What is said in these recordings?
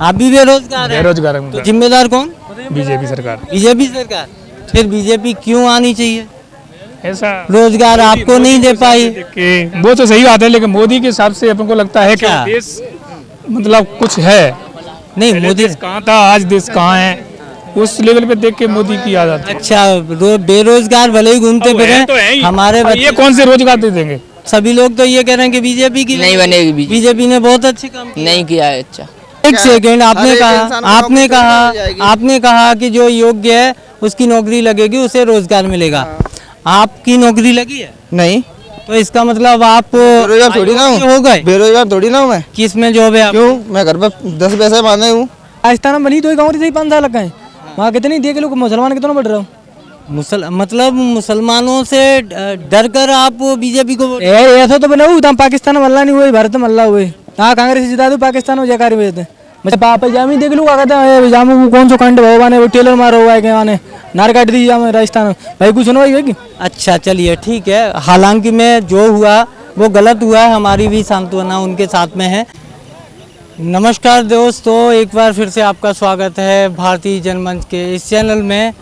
आप भी बेरोजगार हैं? बेरोजगार हूँ। तो जिम्मेदार कौन? बीजेपी सरकार। बीजेपी सरकार। फिर बीजेपी क्यों आनी चाहिए? ऐसा रोजगार आपको नहीं दे पाई। कि वो तो सही बात है, लेकिन मोदी के हिसाब से अपन को लगता है कि अच्छा। देश मतलब कुछ है। नहीं पहले मोदी। देश कहाँ था, आज देश कहाँ है, उस लेवल पे देख के मोदी की याद आती है। अच्छा बेरोजगार भले ही घूमते अब फिरे है तो है ही। हमारे अब बच्चे, ये कौन से रोजगार दे देंगे? सभी लोग तो ये कह रहे हैं कि बीजेपी की नहीं बनेगी बीजेपी। बीजेपी ने बहुत अच्छे काम किए। नहीं किया है। अच्छा एक सेकेंड, आपने कहा कि जो योग्य है उसकी नौकरी लगेगी, उसे रोजगार मिलेगा। आपकी नौकरी लगी है? नहीं, तो इसका मतलब आप बेरोजगार थोड़ी ना अयोग्य हो गए। बेरोजगार थोड़ी ना हूँ मैं। किस में जॉब है आप? क्यों? मैं घर पे 10 पैसे माने हूँ। राजस्थान में बनी तो कांग्रेस ही 5 साल लग गए। वहाँ कितनी देख लोग मुसलमान कितना बढ़ रहा हूँ। मतलब मुसलमानों से डर कर आप बीजेपी को ऐसा तो बना हुआ पाकिस्तान में मल्ला नहीं हुए, भारत में मल्ला हुए। हाँ कांग्रेस जिता दो, पाकिस्तान में जयकारी भेजते। मतलब पापा जामी देख लो, क्या कहते हैं जामू कौन सा कांड भगवान है, वो टेलर मारा हुआ है क्या माने नार काट दी जाम राजस्थान में। भाई कुछ सुनो भाई। अच्छा चलिए ठीक है, हालांकि में जो हुआ वो गलत हुआ है, हमारी भी सांत्वना उनके साथ में है। नमस्कार दोस्तों, एक बार फिर से आपका स्वागत है भारतीय जनमंच के इस चैनल में।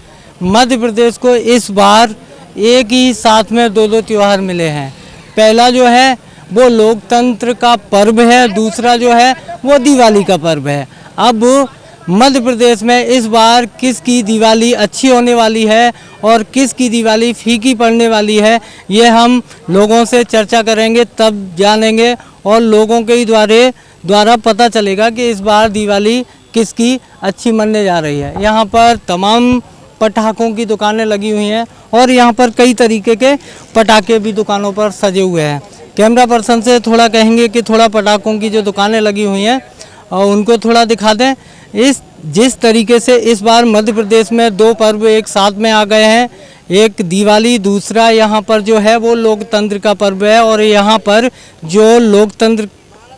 मध्य प्रदेश को इस बार एक ही साथ में दो त्यौहार मिले हैं। पहला जो है वो लोकतंत्र का पर्व है, दूसरा जो है वो दिवाली का पर्व है। अब मध्य प्रदेश में इस बार किसकी दिवाली अच्छी होने वाली है और किसकी दिवाली फीकी पड़ने वाली है, ये हम लोगों से चर्चा करेंगे, तब जानेंगे और लोगों के द्वारा पता चलेगा कि इस बार दिवाली किसकी अच्छी मनने जा रही है। यहाँ पर तमाम पटाखों की दुकानें लगी हुई हैं और यहाँ पर कई तरीके के पटाखे भी दुकानों पर सजे हुए हैं। कैमरा पर्सन से थोड़ा कहेंगे कि थोड़ा पटाखों की जो दुकानें लगी हुई हैं और उनको थोड़ा दिखा दें। जिस तरीके से इस बार मध्य प्रदेश में दो पर्व एक साथ में आ गए हैं, एक दिवाली, दूसरा यहाँ पर जो है वो लोकतंत्र का पर्व है। और यहाँ पर जो लोकतंत्र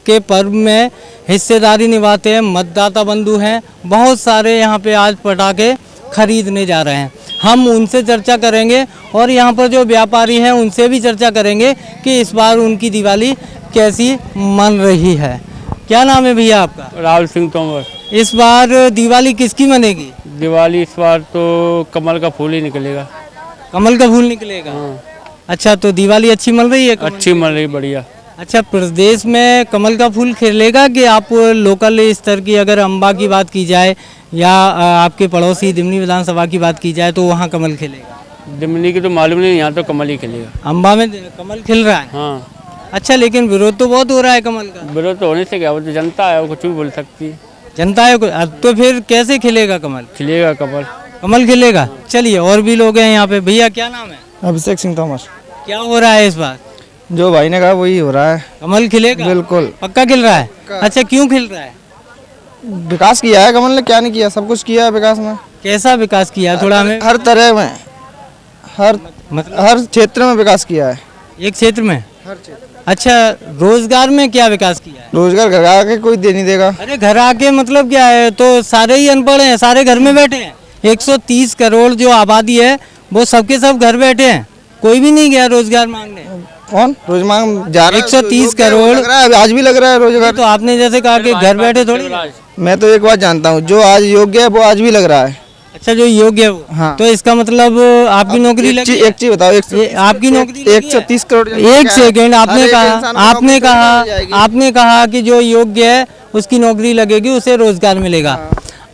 के पर्व में हिस्सेदारी निभाते हैं मतदाता बंधु हैं, बहुत सारे यहाँ पे आज पटाखे खरीदने जा रहे हैं। हम उनसे चर्चा करेंगे और यहाँ पर जो व्यापारी हैं उनसे भी चर्चा करेंगे कि इस बार उनकी दिवाली कैसी मन रही है। क्या नाम है भैया आपका? राहुल सिंह तोमर। इस बार दिवाली किसकी मनेगी? दिवाली इस बार तो कमल का फूल ही निकलेगा। कमल का फूल निकलेगा। अच्छा, तो दिवाली अच्छी मन रही है? अच्छी मन रही, बढ़िया। अच्छा, प्रदेश में कमल का फूल खिलेगा कि आप लोकल स्तर की अगर अम्बा की बात की जाए या आपके पड़ोसी दिमनी विधानसभा की बात की जाए तो वहाँ कमल खिलेगा? दिमनी की तो मालूम नहीं, यहाँ तो कमल ही खिलेगा। अम्बा में कमल खिल रहा है? हाँ। अच्छा, लेकिन विरोध तो बहुत हो रहा है कमल का। विरोध तो होने से क्या, वो तो जनता है, वो कुछ भी बोल सकती है। जनता है अब तो फिर कैसे खिलेगा कमल? खिलेगा कमल। कमल खिलेगा। चलिए, और भी लोग हैं यहाँ पे। भैया क्या नाम है? अभिषेक सिंह तोमर। क्या हो रहा है इस बार? जो भाई ने कहा वही हो रहा है। कमल खिलेगा? बिल्कुल पक्का खिल रहा है। अच्छा, क्यों खिल रहा है? विकास किया है कमल ने, क्या नहीं किया, सब कुछ किया है विकास में। कैसा विकास किया? थोड़ा हमें हर तरह में, मतलब हर क्षेत्र में विकास किया है। एक क्षेत्र में? हर क्षेत्र। अच्छा, रोजगार में क्या विकास किया है? रोजगार घर आके कोई दे नहीं देगा। अरे घर आके मतलब क्या है, तो सारे ही अनपढ़ हैं, सारे घर में बैठे हैं। 130 करोड़ जो आबादी है वो सबके सब घर बैठे हैं, कोई भी नहीं गया रोजगार मांगने। कौन रोज मांग जा रहा है? 130 करोड़ लग रहा है, आज भी लग रहा है रोजगार। तो आपने जैसे कहा कि घर बैठे थोड़ी। मैं तो एक बात जानता हूँ, जो आज योग्य है वो आज भी लग रहा है। अच्छा, जो योग्य है वो। हाँ। तो इसका मतलब आपकी नौकरी लगी? एक चीज बताओ, आपकी नौकरी 130 करोड़। एक सेकेंड, आपने कहा कि जो योग्य है उसकी नौकरी लगेगी, उसे रोजगार मिलेगा।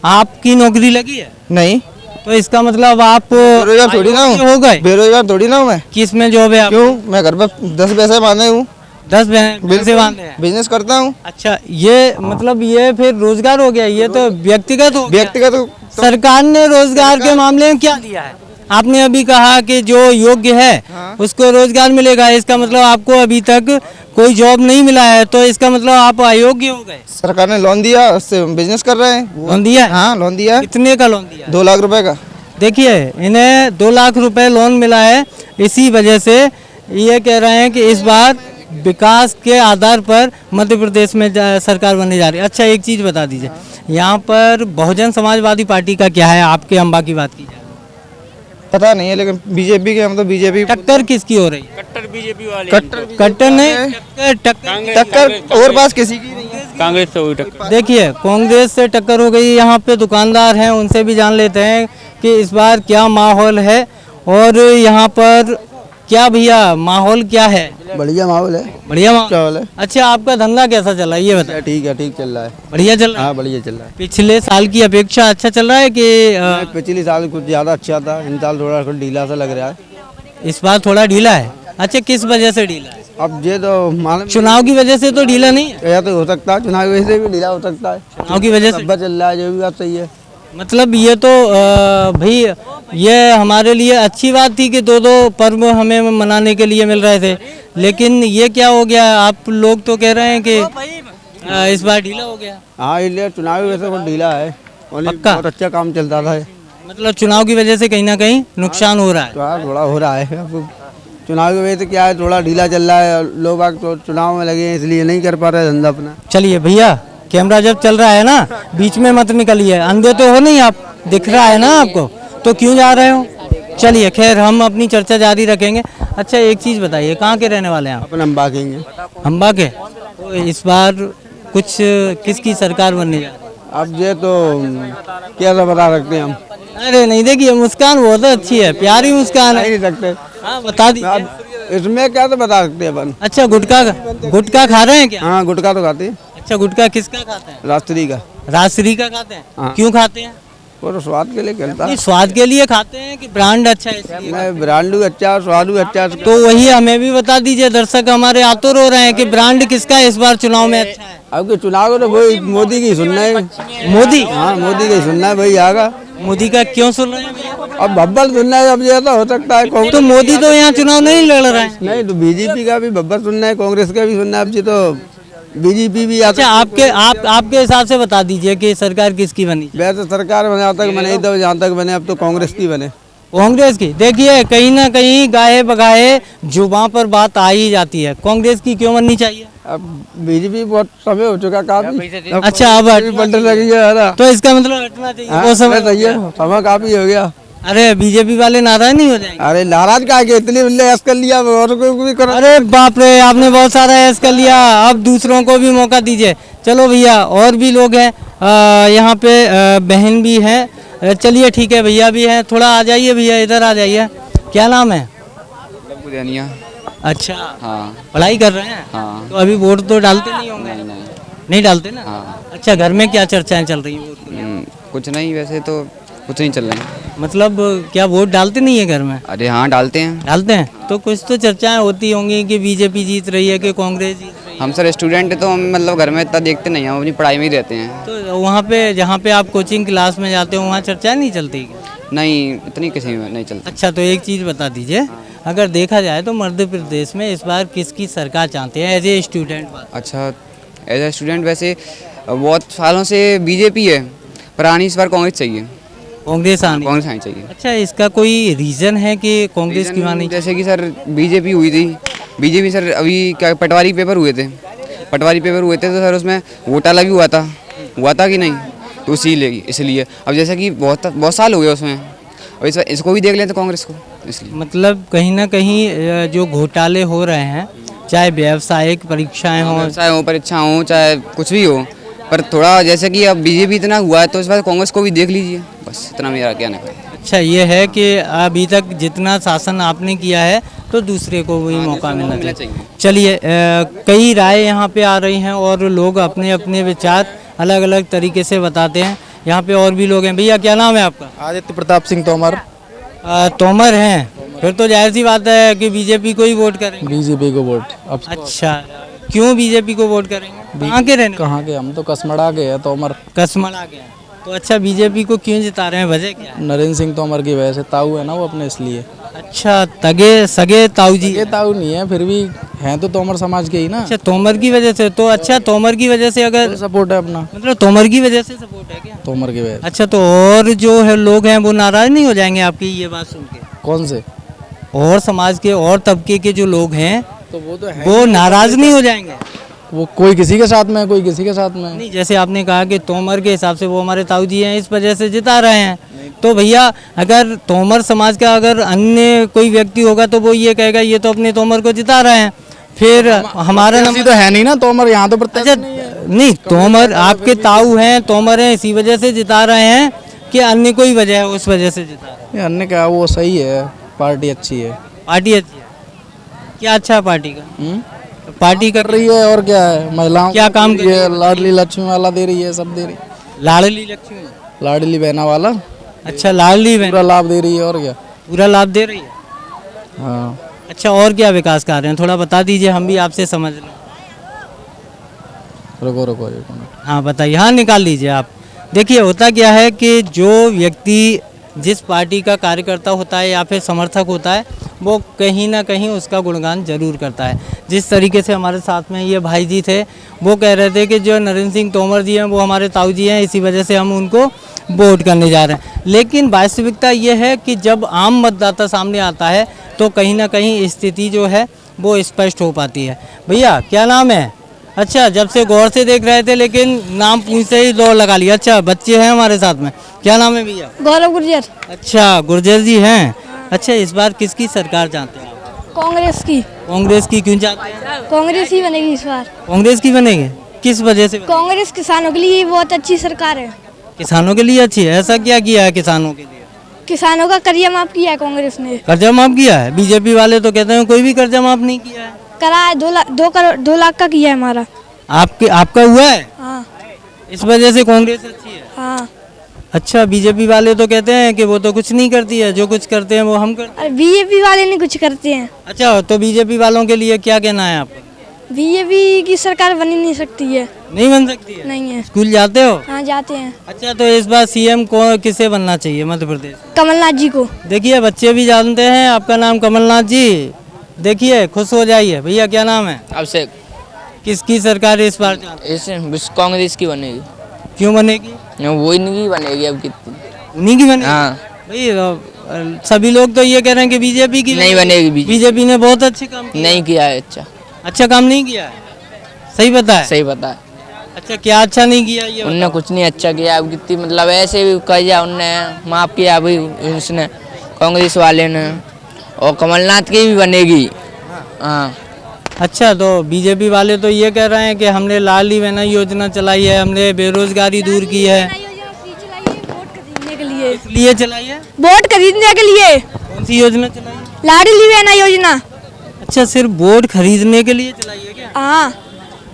आपकी नौकरी लगी है? नहीं, तो इसका मतलब आप बेरोजगार थोड़ी ना हो गए। बेरोजगार थोड़ी ना हूँ मैं। किस में जॉब है? क्यों? मैं घर पे 10 पैसे माने हूँ। 10 पैसे बांधे हैं? बिजनेस करता हूँ। अच्छा, ये मतलब ये फिर रोजगार हो गया, ये तो व्यक्तिगत हो गया। व्यक्तिगत सरकार ने रोजगार के मामले में क्या दिया है? आपने अभी कहा कि जो योग्य है उसको रोजगार मिलेगा, इसका मतलब आपको अभी तक कोई जॉब नहीं मिला है, तो इसका मतलब आप अयोग्य हो गए। सरकार ने लोन दिया, उससे बिजनेस कर रहे हैं। लोन दिया? हाँ, लोन दिया। कितने का लोन दिया? 2 लाख रुपए का। देखिए, इन्हें 2 लाख रुपए लोन मिला है। इसी वजह से ये कह रहे हैं कि इस बार विकास के आधार पर मध्य प्रदेश में सरकार बनने जा रही है। अच्छा, एक चीज़ बता दीजिए, यहाँ पर बहुजन समाजवादी पार्टी का क्या है? आपके अम्बा की बात की जाए पता नहीं है, लेकिन बीजेपी के हम तो बीजेपी। टक्कर किसकी हो रही है? कट्टर बीजेपी वाले। कट्टर नहीं, टक्कर टक्कर और पास किसी की नहीं है। कांग्रेस से हुई टक्कर। देखिए कांग्रेस से टक्कर हो गई। यहाँ पे दुकानदार हैं, उनसे भी जान लेते हैं कि इस बार क्या माहौल है और यहाँ पर क्या भैया माहौल क्या है? बढ़िया माहौल है। बढ़िया माहौल। क्या हाल है? अच्छा, आपका धंधा कैसा चल रहा है ये बताइए। ठीक है, ठीक चल रहा है। बढ़िया चल रहा है? हाँ, बढ़िया चल रहा है। पिछले साल की अपेक्षा अच्छा चल रहा है कि पिछले साल कुछ ज़्यादा अच्छा था, इन साल थोड़ा ढीला सा लग रहा है। इस बार थोड़ा ढीला है? अच्छा, किस वजह से ढीला है? अब ये तो मालूम चुनाव की वजह से तो ढीला नहीं है? या तो हो सकता है, चुनाव की वजह से भी ढीला हो सकता है। चुनाव की वजह से सब चल रहा है, जो भी बात सही है। मतलब ये तो भाई ये हमारे लिए अच्छी बात थी कि दो दो पर्व हमें मनाने के लिए मिल रहे थे, लेकिन ये क्या हो गया? आप लोग तो कह रहे हैं कि इस बार ढीला हो गया। हाँ, इसलिए चुनाव की वजह से बहुत ढीला है। पक्का? बहुत अच्छा काम चलता था। मतलब चुनाव की वजह से कहीं ना कहीं नुकसान हो रहा है। तो हाँ, थोड़ा हो रहा है। अब चुनाव की वजह से क्या है, थोड़ा ढीला चल रहा है। लोग बाग तो चुनाव में लगे हैं, इसलिए नहीं कर पा रहे धंधा अपना। चलिए भैया, कैमरा जब चल रहा है ना, बीच में मत निकलिए। अंधे तो हो नहीं आप, दिख रहा है ना आपको, तो क्यों जा रहे हो? चलिए खैर, हम अपनी चर्चा जारी रखेंगे। अच्छा, एक चीज़ बताइए, कहाँ के रहने वाले हैं आप? अपन हम बागेंगे। अम्बा के। तो इस बार कुछ किसकी सरकार बनने जा रही है? अब ये तो क्या सा बता सकते हैं हम? अरे नहीं, देखिए मुस्कान बहुत अच्छी है, प्यारी मुस्कान है। नहीं सकते। हाँ, बता दीजिए। अब इसमें क्या तो बता सकते हैं अपन? अच्छा, गुटखा खा रहे हैं क्या? हाँ, गुटखा तो खाते हैं। अच्छा, गुटखा किसका खाते हैं? राष्ट्रीय का। राजश्री का खाते हैं? हाँ। क्यों खाते हैं? वो तो स्वाद के लिए खेलता नहीं, स्वाद के लिए खाते हैं कि ब्रांड अच्छा है इसलिए? है। ब्रांड भी अच्छा है, स्वाद भी अच्छा है। तो वही हमें भी बता दीजिए, दर्शक हमारे आतुर हो रहे हैं कि ब्रांड किसका इस बार चुनाव में अच्छा है? अब के चुनाव तो वही मोदी की सुनना है। मोदी? हाँ, मोदी का ही सुनना है, वही आगा। मोदी का क्यों सुन रहे हैं भैया? अब बब्बर सुनना है। अब ये तो हो सकता है कांग्रेस। तो मोदी तो यहाँ चुनाव नहीं लड़ रहा है। नहीं तो बीजेपी का भी बब्बर सुनना है, कांग्रेस का भी सुनना है। अब जी तो बीजेपी भी अच्छा, आपके हिसाब से बता दीजिए कि सरकार किसकी बनी? वैसे सरकार बने, अब तक बने तो जहाँ तक बने, अब तो कांग्रेस की बने। कांग्रेस की? देखिए कहीं ना कहीं गाये बगाए जुबां पर बात आ ही जाती है। कांग्रेस की क्यों बननी चाहिए? अब बीजेपी बहुत समय हो चुका काफी। अच्छा, अब बंटन लगी है। तो इसका मतलब हटना चाहिए वो समय। सही है, समय काफी हो गया। अरे बीजेपी वाले नाराज नहीं हो जाएंगे? अरे नाराज का के इतनी ऐश कर लिया और कोई भी करो। अरे बाप रे, आपने बहुत सारा ऐश कर लिया, अब दूसरों को भी मौका दीजिए। चलो भैया, और भी लोग हैं यहाँ पे, बहन भी हैं। चलिए ठीक है, भैया भी हैं। थोड़ा आ जाइए भैया, इधर आ जाइए। क्या नाम है? अच्छा, हाँ पढ़ाई कर रहे हैं? हाँ। तो अभी वोट तो डालते नहीं होंगे? नहीं डालते ना? हाँ। अच्छा, घर में क्या चर्चाएं चल रही हैं वोट को लेकर? कुछ नहीं, वैसे तो कुछ नहीं चल रहा है। मतलब क्या वोट डालते नहीं है घर में? अरे हाँ, डालते हैं। डालते हैं तो कुछ तो चर्चाएं होती होंगी कि बीजेपी जीत रही है कि कांग्रेस जीत रही है। हम सर स्टूडेंट है, तो हम मतलब घर में इतना देखते नहीं हैं, हम अपनी पढ़ाई में ही रहते हैं। तो वहाँ पे जहाँ पे आप कोचिंग क्लास में जाते हो, वहाँ चर्चाएं नहीं चलती क्या? नहीं, इतनी किसी में नहीं चलती। अच्छा, तो एक चीज़ बता दीजिए, अगर देखा जाए तो मध्य प्रदेश में इस बार किसकी सरकार चाहते हैं एज ए स्टूडेंट? अच्छा, एज ए स्टूडेंट वैसे बहुत सालों से बीजेपी है, पर आनी इस बार कांग्रेस चाहिए। कांग्रेस आनी? कांग्रेस आनी चाहिए। अच्छा, इसका कोई रीज़न है कि कांग्रेस क्यों आनी? जैसे कि सर बीजेपी हुई थी, बीजेपी सर अभी क्या पटवारी पेपर हुए थे, तो सर उसमें घोटाला भी हुआ था कि नहीं, तो इसलिए अब जैसा कि बहुत साल हो गए उसमें, अब इसको भी देख लेते कांग्रेस को, इसलिए। मतलब कहीं ना कहीं जो घोटाले हो रहे हैं, चाहे व्यावसायिक परीक्षाएं हों, परीक्षा हो, चाहे कुछ भी हो, पर थोड़ा जैसे कि अब बीजेपी इतना हुआ है, तो इस बार कांग्रेस को भी देख लीजिए, बस इतना मेरा कहना है। अच्छा, ये है कि अभी तक जितना शासन आपने किया है तो दूसरे को भी मौका मिलना चाहिए। चलिए, कई राय यहाँ पे आ रही हैं और लोग अपने अपने विचार अलग अलग तरीके से बताते हैं। यहाँ पे और भी लोग हैं। भैया क्या नाम है आपका? आदित्य प्रताप सिंह तोमर। तोमर हैं, फिर तो जाहिर सी बात है कि बीजेपी को ही वोट करेंगे। बीजेपी को वोट। अब अच्छा, क्यों बीजेपी को वोट करेंगे? कहाँ के रहने? कहाँ के? हम तो कसमड़ा के हैं तोमर। कसमला के हैं। तो अच्छा, बीजेपी को क्यों जिता रहे हैं, वजह क्या है? नरेंद्र सिंह तोमर की वजह से। ताऊ है ना वो अपने, इसलिए। अच्छा, सगे ताऊ जी? ये ताऊ नहीं है, फिर भी हैं तो तोमर समाज के ही ना। अच्छा, तोमर की वजह से। तो अच्छा, तोमर की वजह से अगर सपोर्ट है अपना, मतलब तोमर की वजह से सपोर्ट है क्या? तोमर की वजह से। अच्छा, तो और जो है लोग हैं वो नाराज नहीं हो जाएंगे आपकी ये बात सुन के? कौन से? और समाज के और तबके के जो लोग हैं तो वो तो है, वो नाराज नहीं हो जाएंगे? वो कोई किसी के साथ में है, कोई किसी के साथ में है। नहीं, जैसे आपने कहा कि तोमर के हिसाब से वो हमारे ताऊ जी हैं, इस वजह से जिता रहे हैं। तो भैया, अगर तोमर समाज का अगर अन्य कोई व्यक्ति होगा तो वो ये कहेगा ये तो अपने तोमर को जिता रहे हैं, फिर हमारा ऐसी तो है नहीं ना तोमर, यहाँ तो प्रत्याशी अच्छा, नहीं है। नहीं, तोमर आपके ताऊ हैं, तोमर हैं, इसी वजह से जिता रहे हैं कि अन्य कोई वजह है उस वजह से जिता रहे हैं? अन्य क्या, वो सही है, पार्टी अच्छी है। पार्टी अच्छी है, क्या अच्छा है पार्टी का? पार्टी कर रही रही है और क्या है, महिलाओं क्या काम कर रही है? लाडली लक्ष्मी वाला दे रही है, सब दे रही है। लाडली लक्ष्मी, लाडली बहना वाला अच्छा लाडली बहन पूरा लाभ दे रही है और क्या। पूरा लाभ दे रही है। हाँ, अच्छा, और क्या विकास कार्य हैं, थोड़ा बता दीजिए, हम भी आपसे समझ लें। रुको रुको एक मिनट। हाँ बताइए, हाँ निकाल लीजिए आप। देखिए होता क्या है कि जो व्यक्ति जिस पार्टी का कार्यकर्ता होता है या फिर समर्थक होता है वो कहीं ना कहीं उसका गुणगान जरूर करता है। जिस तरीके से हमारे साथ में ये भाई जी थे, वो कह रहे थे कि जो नरेंद्र सिंह तोमर जी हैं वो हमारे ताऊ जी हैं, इसी वजह से हम उनको वोट करने जा रहे हैं। लेकिन वास्तविकता ये है कि जब आम मतदाता सामने आता है तो कहीं ना कहीं स्थिति जो है वो स्पष्ट हो पाती है। भैया क्या नाम है? अच्छा, जब से गौर से देख रहे थे लेकिन नाम पूछते ही दौड़ लगा लिया। अच्छा, बच्चे हैं हमारे साथ में, क्या नाम है भैया? गौरव गुर्जर। अच्छा, गुर्जर जी हैं। अच्छा, इस बार किसकी सरकार चाहते हैं आप? कांग्रेस की। कांग्रेस की क्यों चाहते हैं? कांग्रेस ही बनेगी इस बार। कांग्रेस की बनेगी, किस वजह से बनेगी? कांग्रेस किसानों के लिए बहुत अच्छी सरकार है। किसानों के लिए अच्छी है, ऐसा क्या किया है किसानों के लिए? किसानों का कर्जा माफ किया है कांग्रेस ने। कर्जा माफ किया है? बीजेपी वाले तो कहते हैं कोई भी कर्जा माफ नहीं किया है। करा है, 2 लाख का किया है हमारा। आपका हुआ है? हाँ इस वजह से कांग्रेस अच्छी है। हाँ। अच्छा, बीजेपी वाले तो कहते हैं कि वो तो कुछ नहीं करती है, जो कुछ करते हैं वो हम करते हैं। और बीजेपी वाले नहीं कुछ करते हैं। अच्छा, तो बीजेपी वालों के लिए क्या कहना है आपका? बीजेपी की सरकार बन ही नहीं सकती है। नहीं बन सकती है? नहीं है। स्कूल जाते हो? हाँ जाते हैं। अच्छा, तो इस बार सीएम को किसे बनना चाहिए मध्य प्रदेश? कमलनाथ जी को। देखिए बच्चे भी जानते हैं आपका नाम कमलनाथ जी, देखिए खुश हो जाइए। भैया क्या नाम है? अभिषेक। किसकी सरकार इस बार चाहते इस कांग्रेस की बनेगी। क्यों बनेगी? वो नहीं बनेगी अब कितनी। नहीं की बनेगी? हाँ। भाई सभी लोग तो ये कह रहे हैं कि बीजेपी की नहीं बनेगी। बीजेपी ने बहुत अच्छे काम किए। नहीं किया है अच्छा काम नहीं किया है, सही पता है? सही पता है। अच्छा, क्या अच्छा नहीं किया ये उनने कुछ नहीं अच्छा किया अब कितनी, मतलब ऐसे भी कहा उनने माफ किया अभी उसने कांग्रेस वाले ने, और कमलनाथ की भी बनेगी। हाँ। अच्छा, तो बीजेपी वाले तो ये कह रहे हैं कि हमने लाडली बहना योजना चलाई है, हमने बेरोजगारी दूर की है। वोट खरीदने के लिए। इसलिए चलाई है? वोट खरीदने के लिए। कौन सी योजना चलाई है? लाडली बहना योजना। अच्छा, सिर्फ वोट खरीदने के लिए चलाई है क्या? हाँ।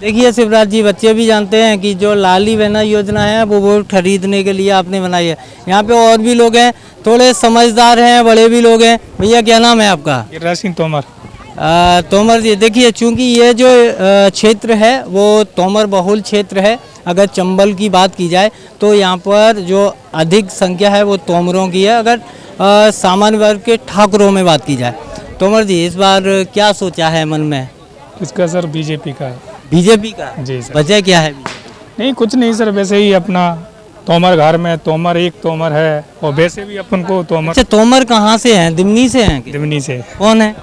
देखिए शिवराज जी, बच्चे भी जानते हैं कि जो लाडली बहना योजना है वो वोट खरीदने के लिए आपने बनाई है। यहाँ पे और भी लोग हैं, थोड़े समझदार हैं, बड़े भी लोग हैं। भैया क्या नाम है आपका? गिरिराज सिंह तोमर। तोमर जी, देखिए चूंकि ये जो क्षेत्र है वो तोमर बहुल क्षेत्र है। अगर चंबल की बात की जाए तो यहाँ पर जो अधिक संख्या है वो तोमरों की है। अगर सामान्य वर्ग के ठाकुरों में बात की जाए, तोमर जी इस बार क्या सोचा है मन में? इसका सर बीजेपी का है। बीजेपी का? जी सर। वजह क्या है? नहीं कुछ नहीं सर, वैसे ही अपना तोमर घर में तोमर एक तोमर है, और वैसे भी अपन को तोमर। अच्छा, तोमर कहाँ से हैं? दिमनी से हैं? दिमनी से। कौन है?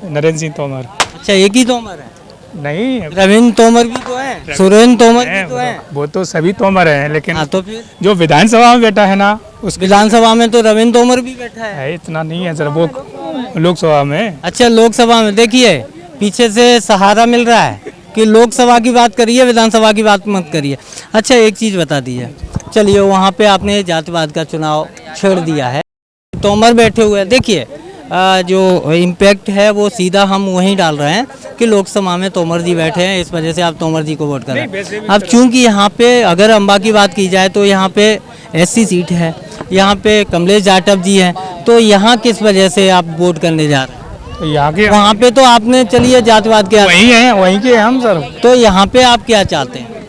नरेंद्र सिंह तोमर। अच्छा, एक ही तोमर है? नहीं, रविंद्र तोमर भी तो है, सुरेंद्र तोमर भी तो है। वो तो सभी तोमर हैं, लेकिन हाँ, तो फिर जो विधानसभा में बैठा है ना, उस विधानसभा में तो रविंद्र तोमर भी बैठा है। इतना नहीं है सर, वो लोकसभा में। अच्छा, लोकसभा में देखिए पीछे से सहारा मिल रहा है कि लोकसभा की बात करिए, विधानसभा की बात मत करिए। अच्छा, एक चीज़ बता दीजिए, चलिए वहाँ पे आपने जातिवाद का चुनाव छेड़ दिया है, तोमर बैठे हुए हैं। देखिए जो इम्पैक्ट है वो सीधा हम वहीं डाल रहे हैं कि लोकसभा में तोमर जी बैठे हैं, इस वजह से आप तोमर जी को वोट कर रहे हैं। अब चूंकि यहाँ पे अगर अम्बा की बात की जाए तो यहाँ पे एससी सीट है, यहाँ पे कमलेश जाटव जी हैं, तो यहाँ किस वजह से आप वोट करने जा रहे हैं? तो यहाँ के वहाँ पे तो आपने चलिए जातिवाद के वही हैं, वहीं के हम सर। तो यहाँ पे आप क्या चाहते हैं?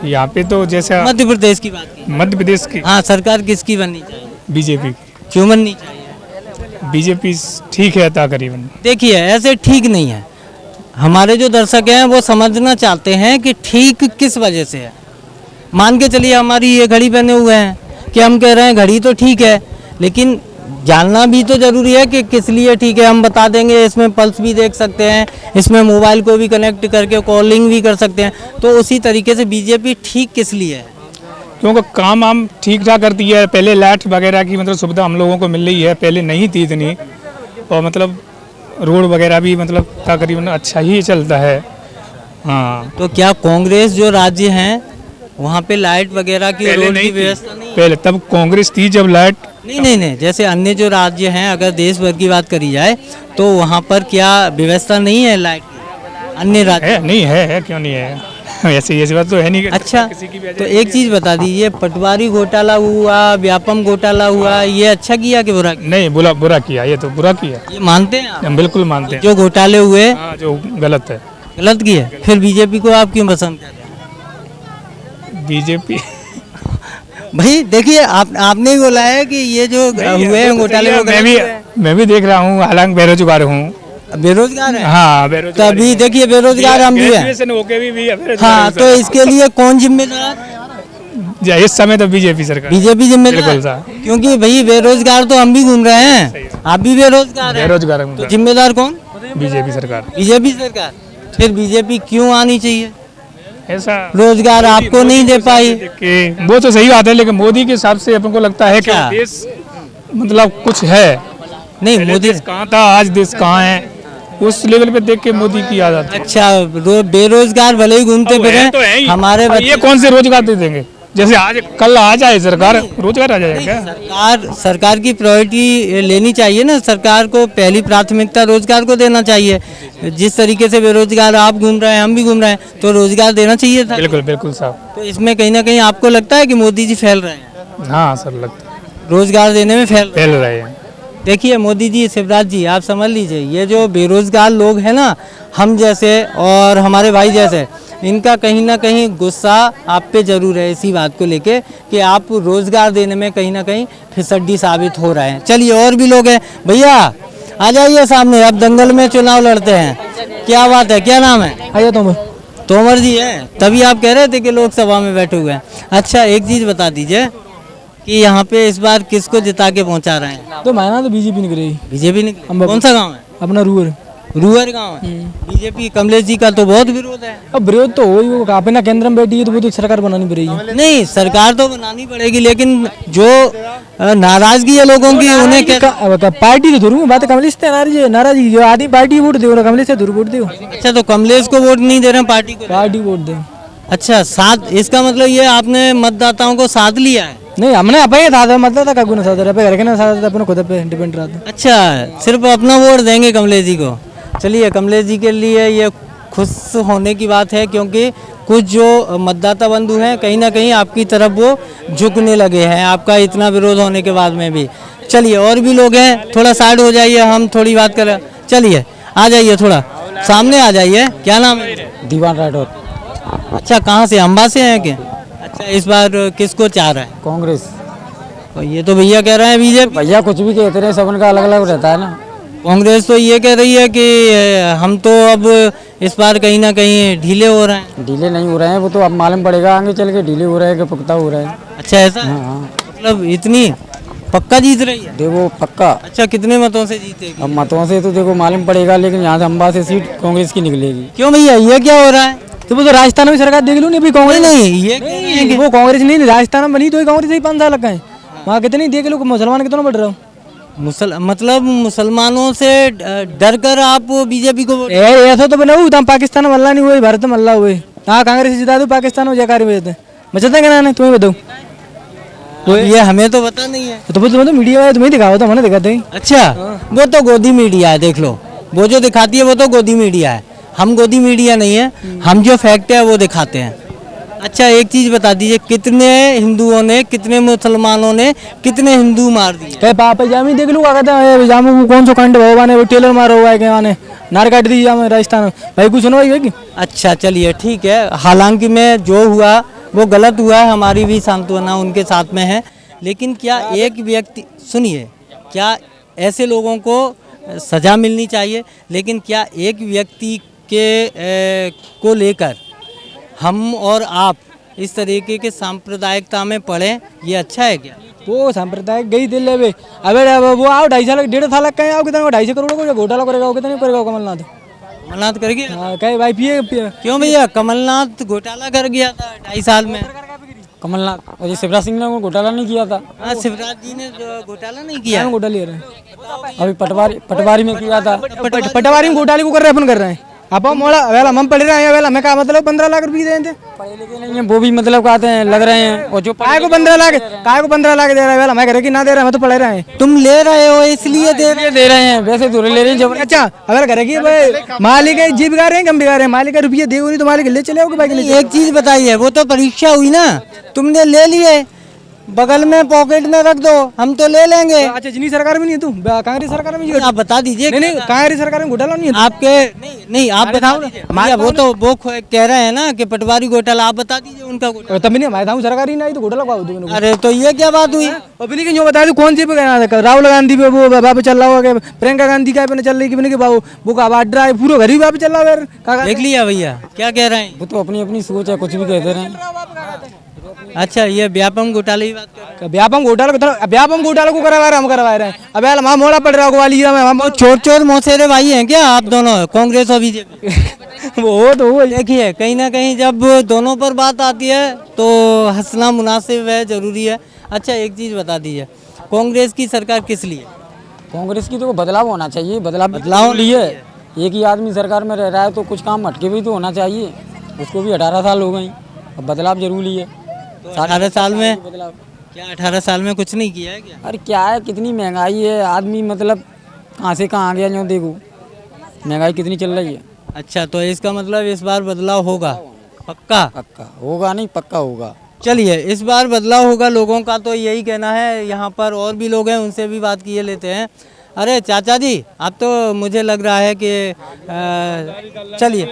यहाँ पे तो जैसे मध्य प्रदेश की बात की, मध्य प्रदेश की हाँ सरकार किसकी बननी चाहिए? बीजेपी। क्यों बननी चाहिए? बीजेपी ठीक है तकरीबन। देखिए ऐसे ठीक नहीं है, हमारे जो दर्शक हैं वो समझना चाहते हैं कि ठीक किस वजह से है। मान के चलिए हमारी ये घड़ी पहने हुए हैं कि हम कह रहे हैं घड़ी तो ठीक है, लेकिन जानना भी तो जरूरी है कि किस लिए ठीक है। हम बता देंगे, इसमें पल्स भी देख सकते हैं, इसमें मोबाइल को भी कनेक्ट करके कॉलिंग भी कर सकते हैं। तो उसी तरीके से बीजेपी ठीक किस लिए है? क्योंकि काम हम ठीक ठाक करती है। पहले लाइट वगैरह की मतलब सुविधा हम लोगों को मिल रही है, पहले नहीं थी इतनी, और मतलब रोड वगैरह भी मतलब तकरीबन अच्छा ही चलता है। हाँ तो क्या कांग्रेस जो राज्य हैं वहाँ पे लाइट वगैरह की पहले रोड नहीं की थी। व्यवस्था नहीं है? पहले तब कांग्रेस थी जब लाइट नहीं, जैसे अन्य जो राज्य हैं अगर देश भर की बात करी जाए तो वहाँ पर क्या व्यवस्था नहीं है लाइट की अन्य राज्य? है नहीं है क्यों नहीं है ऐसी ऐसी बात तो है नहीं कि अच्छा, किसी की भी आ तो जाए। एक चीज बता दीजिए, पटवारी घोटाला हुआ, व्यापम घोटाला हुआ, ये अच्छा किया कि बुरा किया? नहीं बुरा किया, ये तो बुरा किया, ये मानते हैं आप? हम बिल्कुल मानते हैं। जो घोटाले हुए हाँ जो गलत है। गलत किए, फिर बीजेपी को आप क्यों पसंद करते बीजेपी हैं? भाई देखिए, आपने ही बोला है कि ये जो हुए हैं घोटाले वो मैं गलत भी हुए हैं। मैं भी देख रहा हूँ, हालांकि बेरोजगार हूँ। बेरोजगार है? हाँ बेरोजगार। तभी देखिए बेरोजगार हम भी हैं। ग्रेजुएशन होके भी बेरोजगार हाँ, हूँ, तो इसके लिए कौन जिम्मेदार? सर। इस समय तो बीजेपी सरकार। बीजेपी बिल्कुल जिम्मेदार, साहब। क्योंकि भाई बेरोजगार तो हम भी घूम रहे हैं, आप भी बेरोजगार हैं, बेरोजगार हूँ तो सर। जिम्मेदार कौन? बीजेपी सरकार। बीजेपी सरकार। फिर बीजेपी क्यों आनी चाहिए? ऐसा रोजगार आपको नहीं दे पाई? कि वो तो सही बात है, लेकिन मोदी के हिसाब से अपन को लगता है कि अच्छा। देश मतलब कुछ है। नहीं, पहले मोदी देश कहाँ था, आज देश कहाँ है, उस लेवल पे देख के मोदी की याद आती है। अच्छा, बेरोजगार भले ही घूमते अब है फिरे, तो है ही। हमारे अब बच्चे ये कौन से रोजगार दे देंगे? जैसे आज कल आ जाए सरकार, रोजगार आ जाएगा क्या? सरकार की प्रायोरिटी लेनी चाहिए ना, सरकार को पहली प्राथमिकता रोजगार को देना चाहिए। जिस तरीके से बेरोजगार आप घूम रहे हैं, हम भी घूम रहे हैं, तो रोजगार देना चाहिए था। बिल्कुल बिल्कुल साहब। तो इसमें कहीं ना कहीं आपको लगता है कि मोदी जी फैल रहे हैं, हाँ सर, लगता है रोजगार देने में फैल रहे हैं? फैल रहे हैं। देखिए मोदी जी, शिवराज जी, आप समझ लीजिए, ये जो बेरोजगार लोग हैं ना, हम जैसे और हमारे भाई जैसे, इनका कहीं ना कहीं गुस्सा आप पे जरूर है इसी बात को लेके कि आप रोजगार देने में कहीं ना कहीं फिसड्डी साबित हो रहे हैं। चलिए, और भी लोग हैं। भैया आ जाइए सामने, अब दंगल में चुनाव लड़ते हैं। क्या बात है, क्या नाम है? आइए तुम। तोमर जी हैं, तभी आप कह रहे थे कि लोकसभा में बैठे हुए हैं। अच्छा, एक चीज बता दीजिए कि यहाँ पे इस बार किसको जिता के पहुँचा रहे हैं? तो मैं ना तो बीजेपी निकली बीजेपी ने? हम- कौन सा गांव है? अपना रूअर। रूअर गांव है। बीजेपी कमलेश जी का तो बहुत विरोध है। अब विरोध तो हो ही, वो अपना केंद्र में बैठी है तो वो तो सरकार बनानी पड़ेगी। नहीं, सरकार तो बनानी पड़ेगी, लेकिन जो नाराजगी है लोगों की, उन्हें क्या? पार्टी तो दूर बात, कमलेश से नाराजी जो आधी पार्टी वोट दो, कमलेश से दूर वोट दो। अच्छा, तो कमलेश को वोट नहीं दे रहे हैं, पार्टी को? पार्टी वोट दे। अच्छा, साथ, इसका मतलब ये आपने मतदाताओं को साथ लिया है? नहीं, हमने अपने था मतलब था का गुना साथ रहे, घर के ना साथ अपने खुद पे डिपेंड रहा था। अच्छा, सिर्फ अपना वोट देंगे कमलेश जी को? चलिए, कमलेश जी के लिए ये खुश होने की बात है, क्योंकि कुछ जो मतदाता बंधु हैं कहीं ना कहीं आपकी तरफ वो झुकने लगे हैं, आपका इतना विरोध होने के बाद में भी। चलिए, और भी लोग हैं, थोड़ा साइड हो जाइए, हम थोड़ी बात करें। चलिए, आ जाइए, थोड़ा सामने आ जाइए। क्या नाम है? दीवान राठौर। अच्छा, कहाँ से, अम्बा से हैं क्या? अच्छा, इस बार किसको चाह रहा है? कांग्रेस। तो ये तो भैया कह रहे हैं बीजेपी। भैया कुछ भी कहते रहे, सब उनका अलग अलग रहता है ना। कांग्रेस तो ये कह रही है कि हम तो अब इस बार कहीं ना कहीं ढीले हो रहे हैं। ढीले नहीं हो रहे हैं, वो तो अब मालूम पड़ेगा आगे चल के ढीले हो रहे हैं कि पुख्ता हो रहे हैं। अच्छा, ऐसा है? हाँ। मतलब इतनी पक्का जीत रही है? देखो पक्का। अच्छा, कितने मतों से जीतेगी? अब मतों से तो देखो मालूम पड़ेगा, लेकिन यहाँ से अम्बा से सीट कांग्रेस की निकलेगी। क्यों भैया, ये क्या हो रहा है? तो वो तो राजस्थान में सरकार देख लो नहीं, अभी कांग्रेस नहीं, ये कह रहे हैं कि वो कांग्रेस नहीं, राजस्थान में बनी तो ही कांग्रेस ही 5 साल का है। वहाँ कितनी देख लो, मुसलमान कितना बढ़ रहा हूँ। मतलब मुसलमानों से डर कर आप बीजेपी को वोट? ऐसा तो बनाऊ तुम पाकिस्तान मल्ला नहीं हुए, भारत मल्ला हुए। हाँ, कांग्रेस जिता दो, पाकिस्तान में जयकार भेजते बचता क्या ना, तुम्हें बताओ। ये हमें तो पता नहीं है। तो तुम्हें तो मीडिया है, तुम्हें दिखाओ, तो मैंने दिखाते ही। अच्छा, वो तो गोदी मीडिया है, देख लो, वो जो दिखाती है वो तो गोदी मीडिया है। हम गोदी मीडिया नहीं है, हम जो फैक्ट है वो दिखाते हैं। अच्छा, एक चीज बता दीजिए, कितने हिंदुओं ने, कितने मुसलमानों ने, कितने हिंदू मार दिए? कहे पापा जामी देख लूँ, क्या कहते हैं जामू को कौन सा कांड भगवान है, वो टेलर मारा हुआ है क्या ने, नार काट दी जामे राजस्थान भाई, कुछ सुनो भाई। अच्छा, चलिए, ठीक है। हालांकि में जो हुआ वो गलत हुआ है, हमारी भी सांत्वना उनके साथ में है, लेकिन क्या एक व्यक्ति, सुनिए, क्या ऐसे लोगों को सजा मिलनी चाहिए, लेकिन क्या एक व्यक्ति के को लेकर हम और आप इस तरीके के सांप्रदायिकता में पड़े, ये अच्छा है क्या? वो सांप्रदायिक गई दिल है। अबे वो आओ 2.5 साल का है, आओ कितना 250 करोड़ को घोटाला करेगा, कितना नहीं करेगा कमलनाथ? कमलनाथ कर गया? हाँ, कहे भाई पिए। क्यों भैया, कमलनाथ घोटाला कर गया था 2.5 साल में? कमलनाथ और शिवराज सिंह ने घोटाला नहीं किया था। हाँ, शिवराज जी ने जो घोटाला नहीं किया। घोटाले अभी पटवारी में किया था, पटवारी में घोटाले को कर रहे हैं, अपन कर रहे हैं। अब हम मोड़ा वेला हम पढ़ रहे हैं वेला हमें क्या मतलब 15 लाख रुपए देते पढ़े लिखे नहीं है वो भी मतलब कहते हैं लग रहे हैं, और जो काय को 15 लाख दे रहा है वेला हमें घर की ना दे रहे हैं, हम तो पढ़ रहे हैं। तुम ले रहे हो इसलिए दे रहे हैं, वैसे तो ले रहे हैं जब। अच्छा अगर घर की भाई मालिक है जी बिगा रहे हैं, कम बिगा रहे हैं, मालिक का रुपये देगा नहीं तो मालिक ले चले आओगे भाई। एक चीज बताइए, वो तो परीक्षा हुई ना, तुमने ले लिए, बगल में पॉकेट में रख दो, हम तो ले लेंगे। अच्छा जिनी सरकार में नहीं है तू, कांग्रेस सरकार में आप बता दीजिए। नहीं कांग्रेस सरकार में घोटाला नहीं है आपके नहीं आप बताओ ना, वो तो वो कह रहे हैं ना कि पटवारी घोटाला, आप बता दीजिए उनका घोटाला। तभी नहीं हमारे सरकार ही नहीं तो घोटाला हुआ। अरे तो ये क्या बात हुई? अभी नहीं बता दो कौन सी पे राहुल गांधी पे वो बाप चल रहा होगा, प्रियंका गांधी का पे चल रही कि बाबू वो का बाट रहा है, पूरा घर ही बाप चल रहा है। देख लिया भैया क्या कह रहे हैं? वो तो अपनी अपनी सोच है, कुछ भी कहते रहे। अच्छा ये व्यापम घोटाले की बात कर रहे हैं। व्यापम घोटाला को करवा रहे हम करवा रहे हैं। अब यार वहाँ मोड़ा पड़ रहा ग्वालियर में, हम चोर मौसेरे भाई हैं क्या आप दोनों, कांग्रेस और बीजेपी? वो तो देखिए कहीं ना कहीं जब दोनों पर बात आती है तो हंसना मुनासिब है, जरूरी है। अच्छा एक चीज बता दीजिए, कांग्रेस की सरकार किस लिए? कांग्रेस की तो बदलाव होना चाहिए, बदलाव लिए। एक ही आदमी सरकार में रह रहा है तो कुछ काम हटके भी तो होना चाहिए। उसको भी 18 साल हो गई, अब बदलाव जरूरी है। 18 साल में क्या 18 साल में कुछ नहीं किया है क्या? अरे क्या है, कितनी महंगाई है, आदमी मतलब कहाँ से कहाँ आ गया जो देखो महंगाई कितनी चल रही है। अच्छा तो इसका मतलब इस बार बदलाव होगा? पक्का? पक्का होगा, नहीं पक्का होगा। चलिए इस बार बदलाव होगा, लोगों का तो यही कहना है। यहाँ पर और भी लोग हैं, उनसे भी बात किए लेते हैं। अरे चाचा जी आप तो मुझे लग रहा है कि चलिए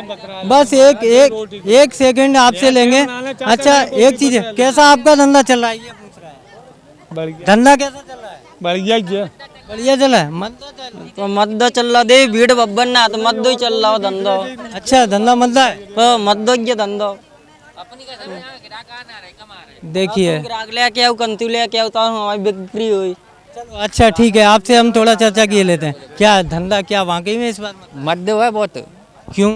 बस एक सेकंड आपसे लेंगे। अच्छा एक चीज है, कैसा आपका धंधा चल रहा है? ये पूछ रहा है धंधा कैसा चल रहा है? बढ़िया चल रहा है। तो मद्दो चल रहा दे भीड़ बब्बन ना तो मद्दो ही चल रहा धंधो। अच्छा धंधा मद्दा है तो मद्दो ये धंधो। देखिए ग्राहक ले के आओ, कंतु ले के आओ तो हमारी बिक्री हुई। चलो अच्छा ठीक है, आपसे हम थोड़ा चर्चा किए लेते हैं। क्या धंधा क्या वाकई में इस बार मद्दो है बहुत। क्यों?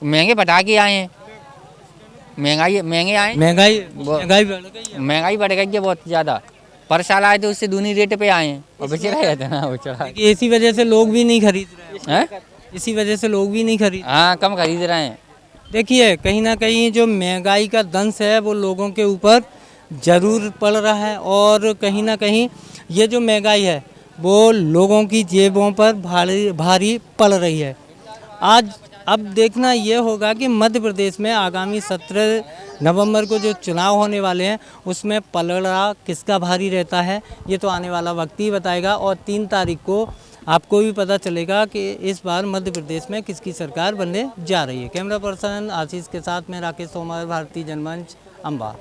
महंगे पटाखे आए हैं, महंगे आए, महंगाई बढ़ गई है। महंगाई बढ़ गई है बहुत ज़्यादा। पर साल आए तो उससे दूनी रेट पे आए हैं और बेच रहे थे ना वो चढ़ा। इसी वजह से लोग भी नहीं खरीद रहे हैं। हैं? इसी वजह से लोग भी नहीं खरीद। हाँ कम खरीद रहे हैं। देखिए कहीं ना कहीं जो महंगाई का दंश है वो लोगों के ऊपर ज़रूर पड़ रहा है, और कहीं ना कहीं ये जो महंगाई है वो लोगों की जेबों पर भारी पड़ रही है। आज अब देखना ये होगा कि मध्य प्रदेश में आगामी 17 नवंबर को जो चुनाव होने वाले हैं उसमें पलड़ा किसका भारी रहता है, ये तो आने वाला वक्त ही बताएगा। और 3 तारीख को आपको भी पता चलेगा कि इस बार मध्य प्रदेश में किसकी सरकार बनने जा रही है। कैमरा पर्सन आशीष के साथ में राकेश तोमर, भारतीय जनमंच, अम्बा।